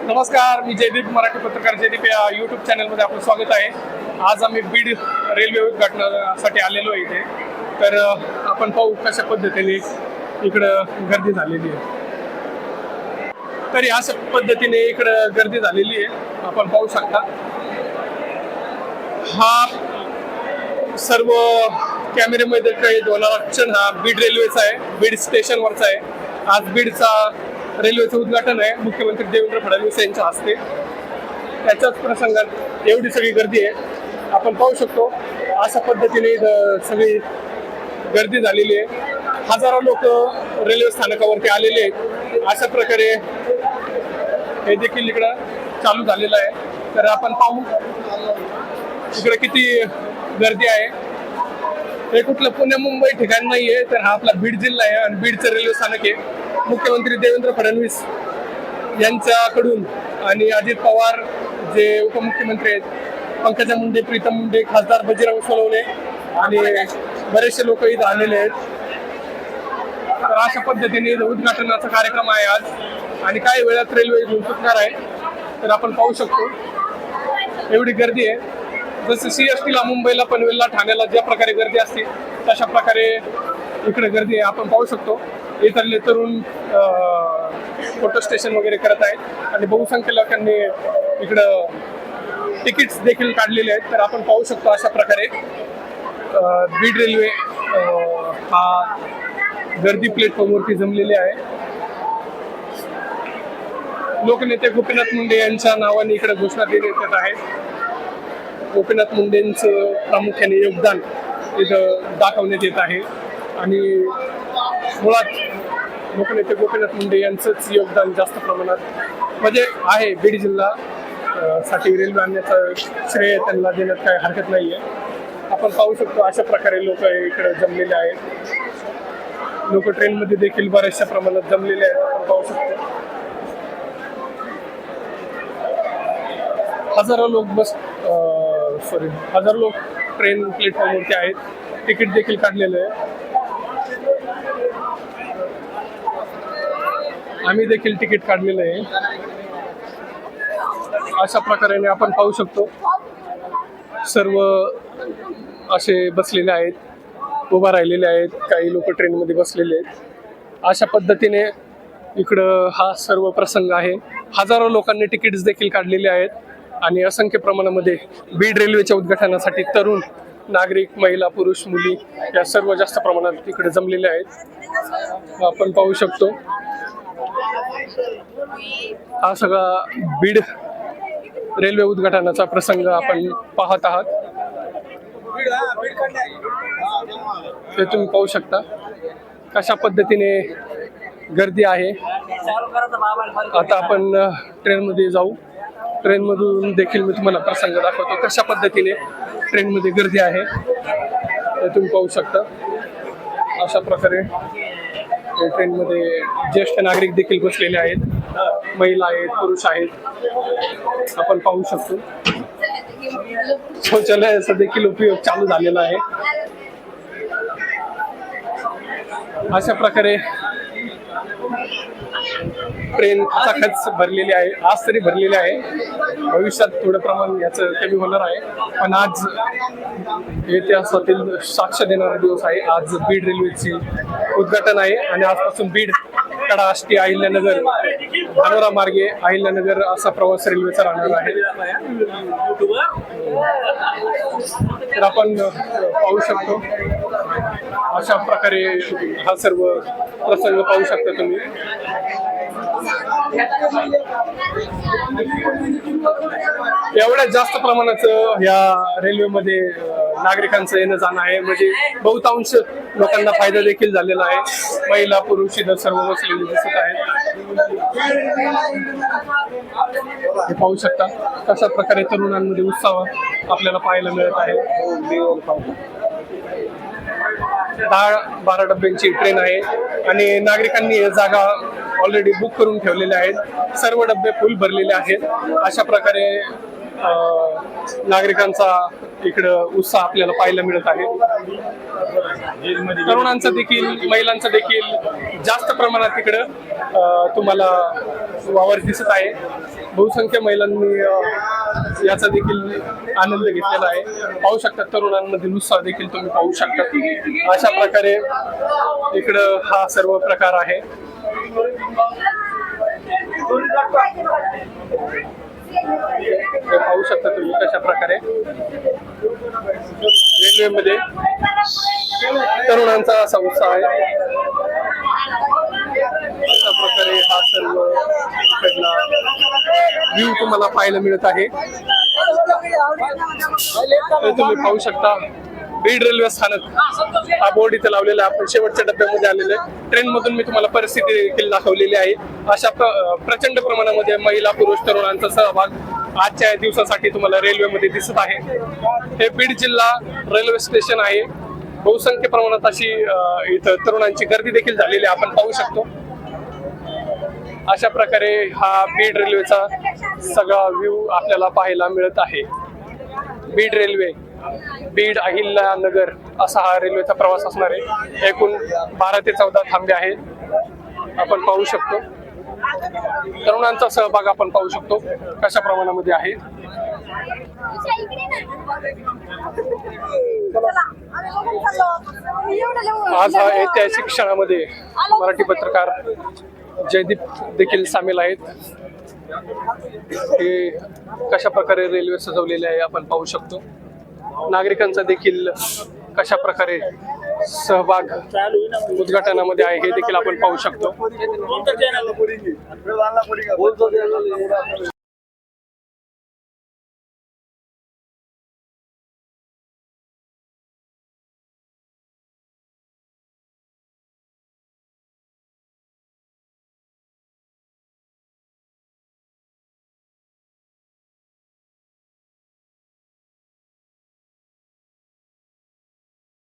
नमस्कार, मी जयदीप, मराठी पत्रकार जयदीप या यूट्यूब चॅनलमध्ये आपलं स्वागत आहे. आज आम्ही बीड रेल्वे उद्घाटनासाठी आलेलो आहे इथे. तर आपण पाहू कशा पद्धतीने इकडं गर्दी झालेली आहे. तरी अशा पद्धतीने इकडं गर्दी झालेली आहे, आपण पाहू शकता. हा सर्व कॅमेऱ्यामध्ये काही होणारा क्षण हा बीड रेल्वेचा आहे, बीड स्टेशनवरचा आहे. आज बीडचा रेल्वेचं उद्घाटन आहे मुख्यमंत्री देवेंद्र फडणवीस यांच्या हस्ते. त्याच्याच प्रसंगात एवढी सगळी गर्दी आहे, आपण पाहू शकतो. अशा पद्धतीने सगळी गर्दी झालेली आहे. हजारो लोक रेल्वे स्थानकावरती आलेले आहेत. अशा प्रकारे हे देखील इकडं चालू झालेलं आहे. तर आपण पाहू इकडे किती गर्दी आहे. हे कुठलं पुणे मुंबई ठिकाण नाही आहे, तर हा आपला बीड जिल्हा आहे आणि बीडचं रेल्वे स्थानक आहे. मुख्यमंत्री देवेंद्र फडणवीस यांच्याकडून आणि अजित पवार जे उपमुख्यमंत्री आहेत, पंकजा मुंडे, प्रीतम मुंडे, खासदार बजरंग सोनवणे आणि बरेचसे लोक इथं आलेले आहेत. तर अशा पद्धतीने उद्घाटनाचा कार्यक्रम आहे आज आणि काही वेळात रेल्वे घेऊन सुटणार आहे. तर आपण पाहू शकतो एवढी गर्दी आहे. जसं CSTला, मुंबईला, पनवेलला, ठाण्याला ज्या प्रकारे गर्दी असते तशा प्रकारे इकडे गर्दी आहे, आपण पाहू शकतो. इथले तरुण फोटो स्टेशन वगैरे करत आहेत आणि बहुसंख्य लोकांनी इकडं तिकीट्स देखील काढलेले आहेत. तर आपण पाहू शकतो अशा प्रकारे बीड रेल्वे हा गर्दी प्लॅटफॉर्मवरती जमलेले आहे. लोकनेते गोपीनाथ मुंडे यांच्या नावाने इकडे घोषणा देण्यात येत आहे. गोपीनाथ मुंडेंचं प्रामुख्याने योगदान इथं दाखवण्यात येत आहे आणि मुळात लोकनेते गोपीनाथ मुंडे यांचंच योगदान जास्त प्रमाणात म्हणजे आहे. बीड जिल्हा साठी रेल्वे आणण्याचं श्रेय त्यांना देण्यात काही हरकत नाही आहे. आपण पाहू शकतो अशा प्रकारे लोक इकडे जमलेले आहेत. लोक ट्रेनमध्ये देखील बऱ्याचशा प्रमाणात जमलेले आहेत, आपण पाहू शकतो. हजारो लोक ट्रेन प्लॅटफॉर्मवरती आहेत. तिकीट देखील काढलेलं आहे. आम्ही देखील तिकीट काढलेलं आहे. अशा प्रकारे आपण पाहू शकतो सर्व असे बसलेले आहेत, उभा राहिलेले आहेत, काही लोक ट्रेनमध्ये बसलेले आहेत. अशा पद्धतीने इकडं हा सर्व प्रसंग आहे. हजारो लोकांनी तिकीट्स देखील काढलेले आहेत आणि असंख्य प्रमाणामध्ये बीड रेल्वेच्या उद्घाटनासाठी तरुण नागरिक, महिला, पुरुष, मुली या सर्व जास्त प्रमाणात इकडे जमलेले आहेत, आपण पाहू शकतो. हा सगळा बीड रेल्वे उद्घाटनाचा प्रसंग आपण पाहत आहात. ते तुम्ही पाहू शकता कशा पद्धतीने गर्दी आहे. आता आपण ट्रेनमध्ये जाऊ. ट्रेनमधून देखील मी तुम्हाला प्रसंग दाखवतो कशा पद्धतीने ट्रेनमध्ये गर्दी आहे, ते तुम्ही पाहू शकता. अशा प्रकारे ट्रेनमध्ये ज्येष्ठ नागरिक देखील बसलेले आहेत, महिला आहेत, पुरुष आहेत, आपण पाहू शकतो. शौचालयाचा देखील उपयोग चालू झालेला आहे. अशा प्रकारे ट्रेन खचाखच भरलेली आहे. आज तरी भरलेली आहे, भविष्यात थोडं प्रमाण याचं कमी होणार आहे. पण आज इतिहासातील साक्ष देणारा दिवस आहे. आज बीड रेल्वेचे उद्घाटन आहे आणि आजपासून बीड, कडा, आष्टी, अहिल्यानगर, धानोरा मार्गे अहिल्यानगर असा प्रवास रेल्वेचा राहणार आहे. तर आपण पाहू शकतो अशा प्रकारे हा सर्व प्रसंग पाहू शकता तुम्ही. एवढ्या जास्त प्रमाणाचं या रेल्वेमध्ये नागरिकांचं येणं जाणं आहे, म्हणजे बहुतांश लोकांना फायदा देखील झालेला आहे. महिला, पुरुष इथं सर्व बसलेले दिसत आहेत. हे पाहू शकता कशा प्रकारे तरुणांमध्ये उत्साह आपल्याला पाहायला मिळत आहे. 10-12 डब्यांची ट्रेन आहे आणि नागरिकांनी जागा ऑलरेडी बुक करून ठेवलेल्या आहेत. सर्व डबे फुल भरलेले आहेत. अशा प्रकारे नागरिकांचा इकडं उत्साह आपल्याला पाहायला मिळत आहे. तरुणांचा देखील, महिलांचा देखील जास्त प्रमाणात इकडं तुम्हाला वावर दिसत आहे. बहुसंख्य महिलांनी याचा देखील आनंद घेतलेला आहे. पाहू शकता तरुणांमधील उत्साह देखील तुम्ही पाहू शकता. अशा प्रकारे इकडं हा सर्व प्रकार आहे. हे पाहू शकता तुम्ही कशा प्रकारे रेल्वेमध्ये तरुणांचा असा उत्साह आहे. अशा प्रकारे हा सर्व व्ह्यू तुम्हाला पाहायला मिळत आहे. तर तुम्ही पाहू शकता बीड रेल्वे स्थानक हा बोर्ड इथे लावलेला आहे. आपण शेवटच्या डब्यामध्ये आलेले ट्रेन मधून मी तुम्हाला परिस्थिती देखील दाखवलेली आहे. अशा प्रचंड प्रमाणामध्ये महिला पुरुष तरुणांचा सहभाग आजच्या दिवसासाठी तुम्हाला रेल्वेमध्ये दिसत आहे. हे बीड जिल्हा रेल्वे स्टेशन आहे. बहुसंख्य प्रमाणात अशी इथं तरुणांची गर्दी देखील झालेली आहे, आपण पाहू शकतो. अशा प्रकारे हा बीड रेल्वेचा सगळा व्ह्यू आपल्याला पाहायला मिळत आहे. बीड रेल्वे बीड अहिल्यानगर असा हा रेल्वेचा प्रवास असणार आहे. एकूण 12 ते 14 थांबे आहेत, आपण पाहू शकतो. तरुणांचा सहभाग आपण पाहू शकतो कशा प्रमाणामध्ये आहे. आज हा ऐतिहासिक क्षणामध्ये मराठी पत्रकार जयदीप देखील सामील आहेत. हे कशा प्रकारे रेल्वे सजवलेले आहे आपण पाहू शकतो. नागरिकांचा देखील कशा प्रकारे सहभाग उद्घाटनामध्ये आहे हे देखील आपण पाहू शकतो.